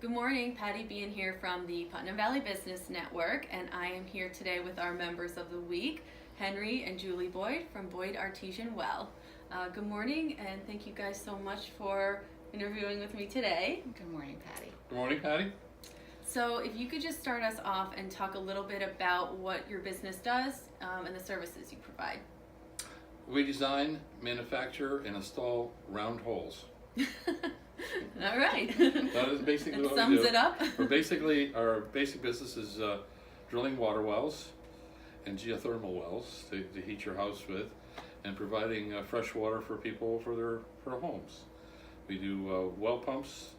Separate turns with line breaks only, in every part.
Good morning, Patty Bean here from the Putnam Valley Business Network, and I am here today with our members of the week, Henry and Julie Boyd from Boyd Artesian Well. Good morning, and thank you guys so much for interviewing with me today.
Good morning, Patty.
Good morning, Patty.
So if you could just start us off and talk a little bit about what your business does and the services you provide.
We design, manufacture, and install round holes.
All right.
That is basically
It
what
sums
we do.
it up.
Our basic business is drilling water wells and geothermal wells to heat your house with, and providing fresh water for people for their homes. We do well pumps,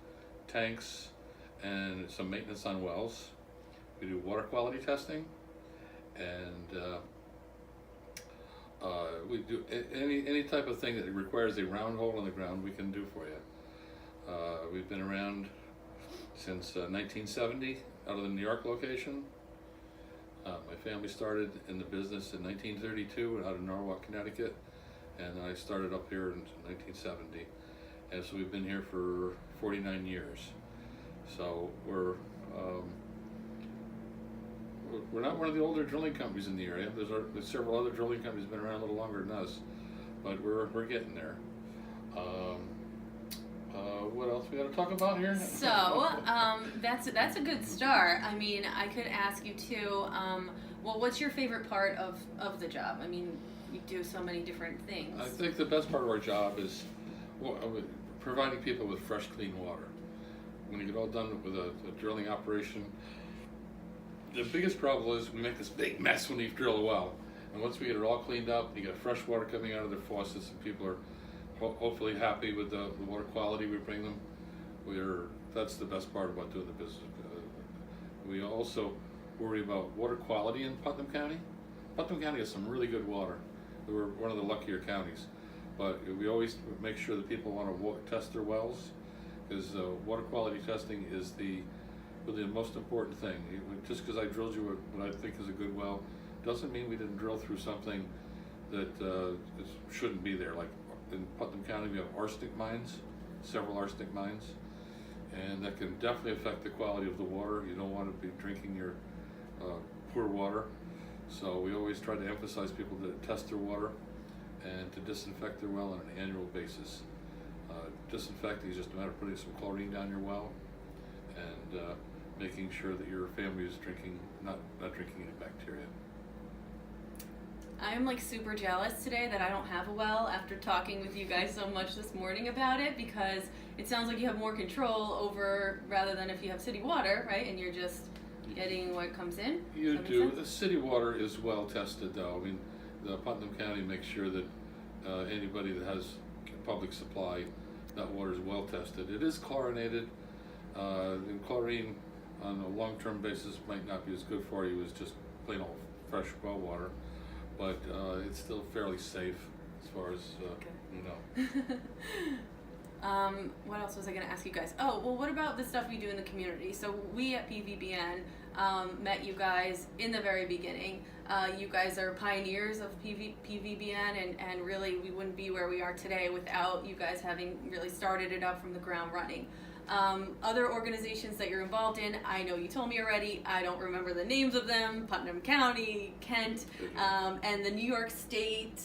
tanks, and some maintenance on wells. We do water quality testing, and we do any type of thing that requires a round hole in the ground, we can do for you. We've been around since 1970 out of the New York location. My family started in the business in 1932 out of Norwalk, Connecticut, and I started up here in 1970. And so we've been here for 49 years. So we're not one of the older drilling companies in the area. There's several other drilling companies been around a little longer than us, but we're getting there. What else we got to talk about here?
So that's a good start. I mean, I could ask you too. Well, what's your favorite part of the job? I mean, you do so many different things.
I think the best part of our job is providing people with fresh, clean water. When you get all done with a drilling operation, the biggest problem is we make this big mess when you drill a well. And once we get it all cleaned up, you get fresh water coming out of their faucets, and people are hopefully happy with the water quality we bring them. That's the best part about doing the business. We also worry about water quality in Putnam County. Putnam County has some really good water. We're one of the luckier counties, but we always make sure that people want to test their wells, because water quality testing is really the most important thing. Just because I drilled you what I think is a good well doesn't mean we didn't drill through something that shouldn't be there. Like in Putnam County, we have arsenic mines, several arsenic mines, and that can definitely affect the quality of the water. You don't want to be drinking your poor water. So we always try to emphasize people to test their water and to disinfect their well on an annual basis. Disinfecting is just a matter of putting some chlorine down your well and making sure that your family is not drinking any bacteria.
I'm like super jealous today that I don't have a well after talking with you guys so much this morning about it, because it sounds like you have more control over, rather than if you have city water, right? And you're just getting what comes in.
You do. The city water is well tested, though. I mean, the Putnam County makes sure that anybody that has public supply, that water is well tested. It is chlorinated, and chlorine on a long-term basis might not be as good for you as just plain old fresh well water, but it's still fairly safe as far as you know.
What else was I going to ask you guys? Oh, well, what about the stuff we do in the community? So we at PVBN met you guys in the very beginning. You guys are pioneers of PVBN, and really we wouldn't be where we are today without you guys having really started it up from the ground running. Other organizations that you're involved in, I know you told me already, I don't remember the names of them: Putnam County, Kent, and the New York State.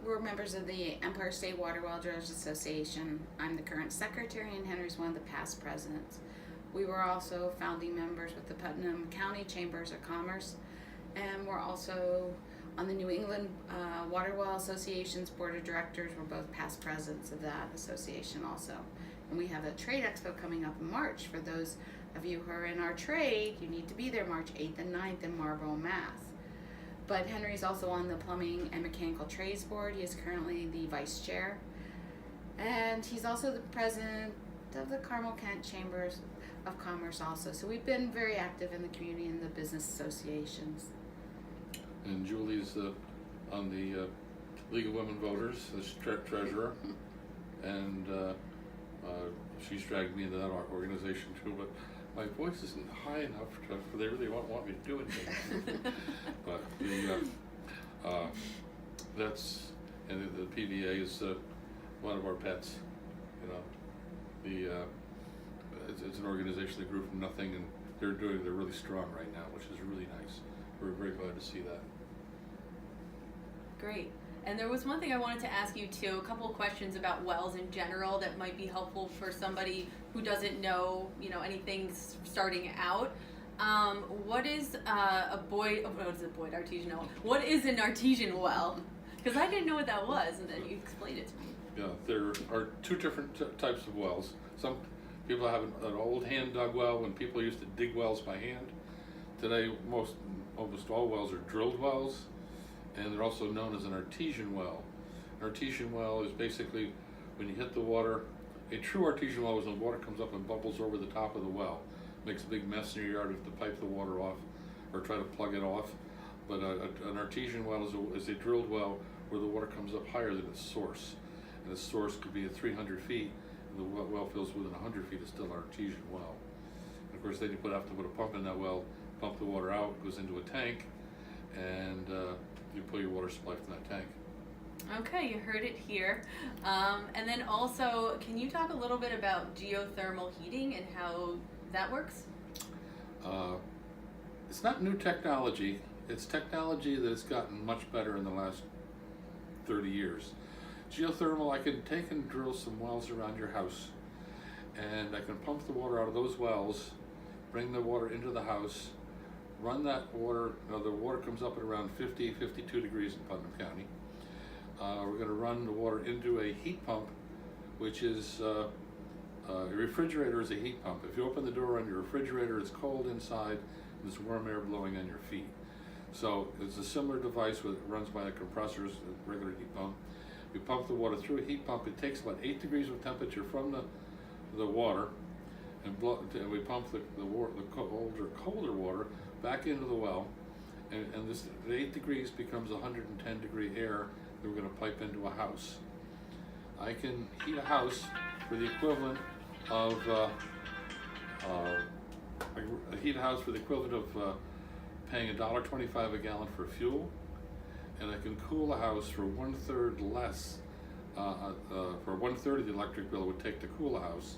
We're members of the Empire State Water Well Drillers Association. I'm the current secretary, and Henry's one of the past presidents. We were also founding members with the Putnam County Chambers of Commerce, and we're also on the New England Water Well Association's board of directors. We're both past presidents of that association also. And we have a trade expo coming up in March. For those of you who are in our trade, you need to be there March 8th and 9th in Marlborough, Mass. But Henry's also on the Plumbing and Mechanical Trades Board. He is currently the vice chair. And he's also the president of the Carmel Kent Chambers of Commerce also. So we've been very active in the community and the business associations.
And Julie's on the League of Women Voters, the treasurer, and she's dragged me into that organization too, but my voice isn't high enough for they really won't want me to do anything. But that's, and the PVA is one of our pets. You know, it's an organization that grew from nothing, and they're really strong right now, which is really nice. We're very glad to see that.
Great. And there was one thing I wanted to ask you too, a couple of questions about wells in general that might be helpful for somebody who doesn't know, anything starting out. What is artesian well? What is an artesian well? Because I didn't know what that was, and then you explained it to me.
Yeah, there are two different types of wells. Some people have an old hand-dug well when people used to dig wells by hand. Today, almost all wells are drilled wells, and they're also known as an artesian well. An artesian well is basically when you hit the water. A true artesian well is when the water comes up and bubbles over the top of the well. Makes a big mess in your yard. You have to pipe the water off or try to plug it off. But an artesian well is a drilled well where the water comes up higher than its source. And the source could be at 300 feet, and the well fills within 100 feet. It's still an artesian well. And of course, then you have to put a pump in that well, pump the water out, goes into a tank, and you pull your water supply from that tank.
Okay, you heard it here. And then also, can you talk a little bit about geothermal heating and how that works?
It's not new technology. It's technology that has gotten much better in the last 30 years. Geothermal, I can take and drill some wells around your house, and I can pump the water out of those wells, bring the water into the house, run that water. The water comes up at around 52 degrees in Putnam County. We're going to run the water into a heat pump, which is a refrigerator is a heat pump. If you open the door on your refrigerator, it's cold inside, and there's warm air blowing on your feet. So it's a similar device that runs by a compressor, a regular heat pump. We pump the water through a heat pump. It takes about 8 degrees of temperature from the water, and we pump the colder water back into the well, and the 8 degrees becomes 110 degree air that we're going to pipe into a house. I can heat a house for the equivalent of paying $1.25 a gallon for fuel, and I can cool a house for 1/3 less, for 1/3 of the electric bill it would take to cool a house,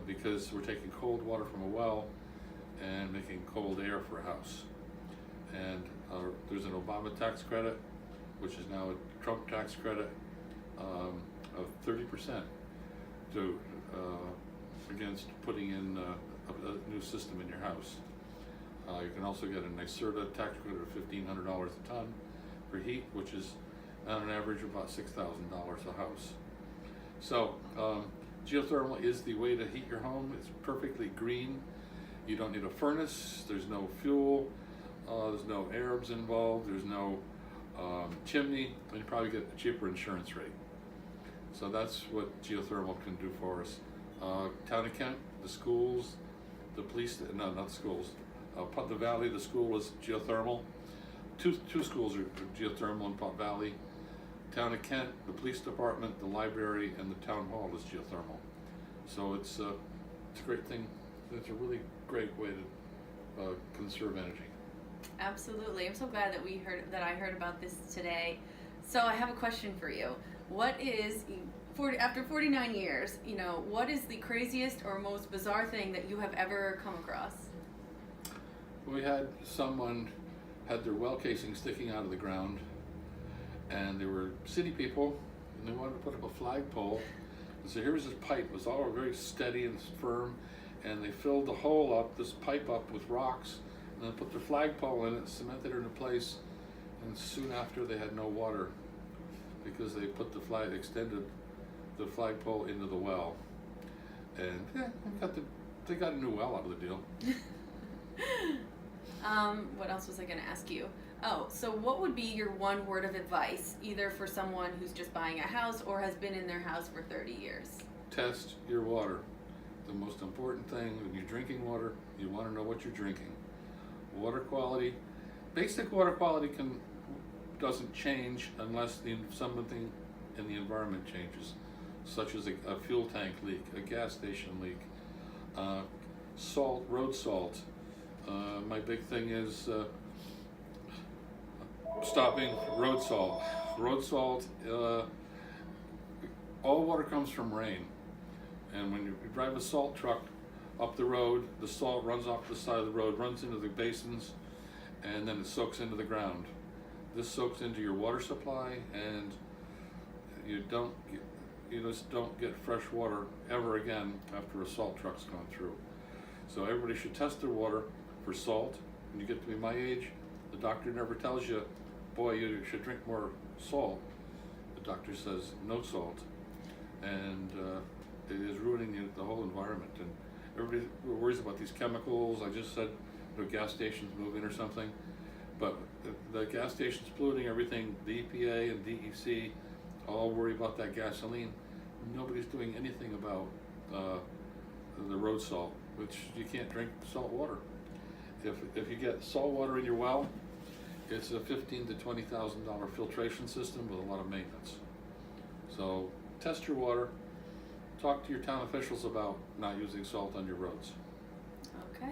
because we're taking cold water from a well and making cold air for a house. And there's an Obama tax credit, which is now a Trump tax credit, of 30% against putting in a new system in your house. You can also get a NYSERDA tax credit of $1,500 a ton for heat, which is on an average about $6,000 a house. So geothermal is the way to heat your home. It's perfectly green. You don't need a furnace. There's no fuel. There's no Arabs involved. There's no chimney, and you probably get a cheaper insurance rate. So that's what geothermal can do for us. Town of Kent, the schools, the police, no, not the schools. Putt Valley, the school is geothermal. Two schools are geothermal in Putt Valley. Town of Kent, the police department, the library, and the town hall is geothermal. So it's a great thing. It's a really great way to conserve energy.
Absolutely. I'm so glad that I heard about this today. So I have a question for you. What is, after 49 years, what is the craziest or most bizarre thing that you have ever come across?
We had someone had their well casing sticking out of the ground, and they were city people, and they wanted to put up a flagpole. And so here was this pipe. It was all very steady and firm, and they filled the hole up, this pipe up with rocks, and then put their flagpole in it, cemented it in place, and soon after they had no water because they put extended the flagpole into the well. And they got a new well out of the deal.
What else was I going to ask you? Oh, so what would be your one word of advice, either for someone who's just buying a house or has been in their house for 30 years?
Test your water. The most important thing when you're drinking water, you want to know what you're drinking. Water quality, basic water quality doesn't change unless something in the environment changes, such as a fuel tank leak, a gas station leak, salt, road salt. My big thing is stopping road salt. Road salt, all water comes from rain. And when you drive a salt truck, up the road, the salt runs off the side of the road, runs into the basins, and then it soaks into the ground. This soaks into your water supply, and you just don't get fresh water ever again after a salt truck's gone through. So everybody should test their water for salt. When you get to be my age, the doctor never tells you, boy, you should drink more salt. The doctor says no salt, and it is ruining the whole environment. And everybody worries about these chemicals. I just said, gas stations moving or something, but the gas stations polluting everything. The EPA and DEC all worry about that gasoline. Nobody's doing anything about the road salt, which you can't drink salt water. If you get salt water in your well, it's a $15,000 to $20,000 filtration system with a lot of maintenance. So test your water. Talk to your town officials about not using salt on your roads.
Okay.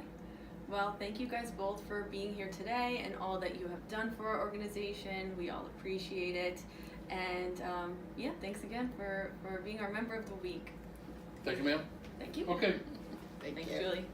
Well, thank you guys both for being here today and all that you have done for our organization. We all appreciate it. And yeah, thanks again for being our member of the week.
Thank you, ma'am.
Thank you.
Okay.
Thank
Thanks,
you.
Julie.